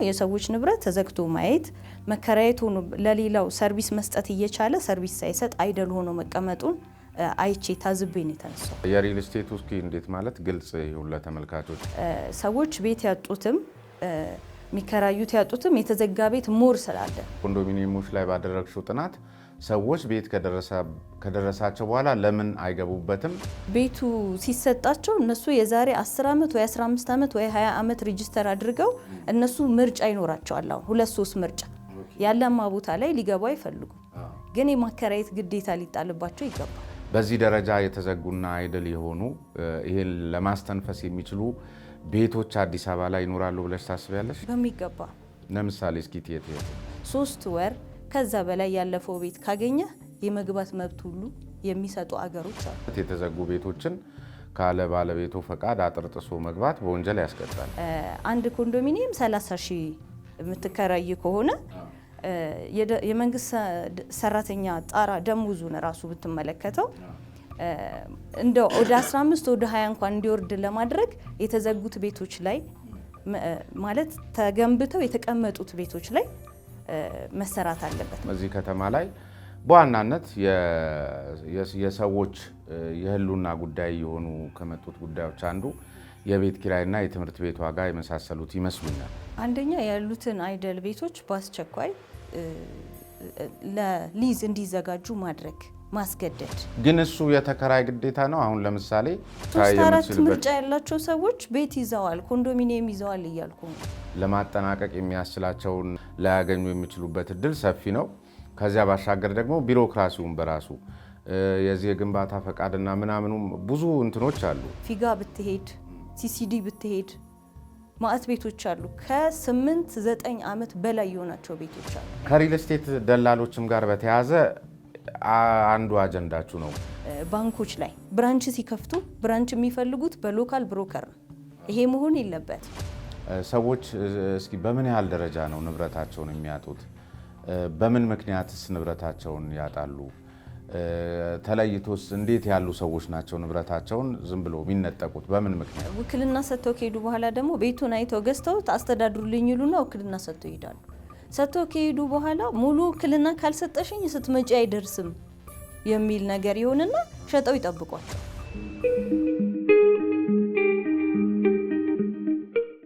የሰዎች ንብረት ተዘግቶ ማየት መከራየት ሆኖ ለሌላው ሰርቪስ መስጠት እየቻለ ሰርቪስ ሳይሰጥ አይደል ሆኖ መቀመጡን አይቼ ታዝቤን የተነሳው የሪል ስቴት ውስጥ እንዴት ማለት ግልጽ ይሁን ለተመልካቾች ሰዎች ቤት ያጡትም ሚከራዩት ያጡትም የተዘጋ ቤት ሞር ስላለ ኮንዶሚኒየሞች ላይ ባደረግሽው ጥናት ሰዎች ቤት ከደረሳቸው በኋላ ለምን አይገቡበትም ቤቱ ሲሰጣቸው እነሱ የዛሬ 10 አመት ወይ 15 አመት ወይ 20 አመት ሬጂስተር አድርገው እነሱ ምርጫ ይኖራቸዋል አሁን 2-3 ምርጫ ያለማ ቦታ ላይ ሊገቡ አይፈልጉ ግን የማከራየት ግዴታ ሊጣልባቸው ይገባል በዚህ ደረጃ የተዘጉና አይደል የሆኑ ይሄን ለማስተንፈስ የሚችሉ ቤቶች አዲስ አበባ ላይ ይኖራሉ ብለሽ ታስቢያለሽ በሚገባ ለምሳሌ እስኪ ትየት 3 ወር ከዛ በላይ ያለፈው ቤት ካገኘ የመግባት መብት ሁሉ የሚሰጡ አገሮች አሉ የተዘጉ ቤቶችን ካለ ባለቤቱ ፈቃድ አጥርጥሶ መግባት በወንጀል ያስቀጣል አንድ ኮንዶሚኒየም 30,000 የምትከራይ ከሆነ የመንግስት ሰራተኛ ጣራ ደሞዙን ራሱ ብትመለከተው እንደ ወደ 15 ወደ 20 እንኳን እንዲወርድ ለማድረግ የተዘጉት ቤቶች ላይ ማለት ተገንብተው የተቀመጡት ቤቶች ላይ መሰራት አለበት እዚህ ከተማ ላይ በዋናነት የሰዎች የህሉና ጉዳይ የሆኑ ከመጡት ጉዳዮች አንዱ የቤት ኪራይና የትምህርት ቤት ዋጋ የመሳሰሉት ይመስሉኛል አንደኛ ያሉትን አይደል ቤቶች በአስቸኳይ ለሊዝ እንዲዘጋጁ ማድረግ ማስገደድ ግን እሱ የተከራይ ግዴታ ነው አሁን ለምሳሌ 3-4 ምርጫ ያላቸው ሰዎች ቤት ይዘዋል ኮንዶሚኒየም ይዘዋል እያልኩ ለማጠናቀቅ የሚያስችላቸውን ላያገኙ የሚችሉበት እድል ሰፊ ነው ከዚያ ባሻገር ደግሞ ቢሮክራሲውን በራሱ የዚህ የግንባታ ፈቃድና ምናምኑም ብዙ እንትኖች አሉ ፊጋ ብትሄድ ሲሲዲ ብትሄድ ማአት ቤቶች አሉ ከ8-9 አመት በላይ የሆናቸው ቤቶች አሉ ከሪል ስቴት ደላሎችም ጋር በተያያዘ አንዱ አጀንዳችሁ ነው ባንኮች ላይ ብራንች ሲከፍቱ ብራንች የሚፈልጉት በሎካል ብሮከር ነው ይሄ መሆን የለበት ሰዎች እስኪ በምን ያህል ደረጃ ነው ንብረታቸውን የሚያጡት በምን ምክንያትስ ንብረታቸውን ያጣሉ ተለይቶስ እንዴት ያሉ ሰዎች ናቸው ንብረታቸውን ዝም ብሎ የሚነጠቁት በምን ምክንያት ውክልና ሰጥተው ከሄዱ በኋላ ደግሞ ቤቱን አይተው ገዝተው አስተዳድሩልኝ ይሉና ውክልና ሰጥተው ይሄዳሉ ሰጥተው ከሄዱ በኋላ ሙሉ ውክልና ካልሰጠሽኝ ስትመጪ አይደርስም የሚል ነገር ይሆንና ሸጠው ይጠብቋቸው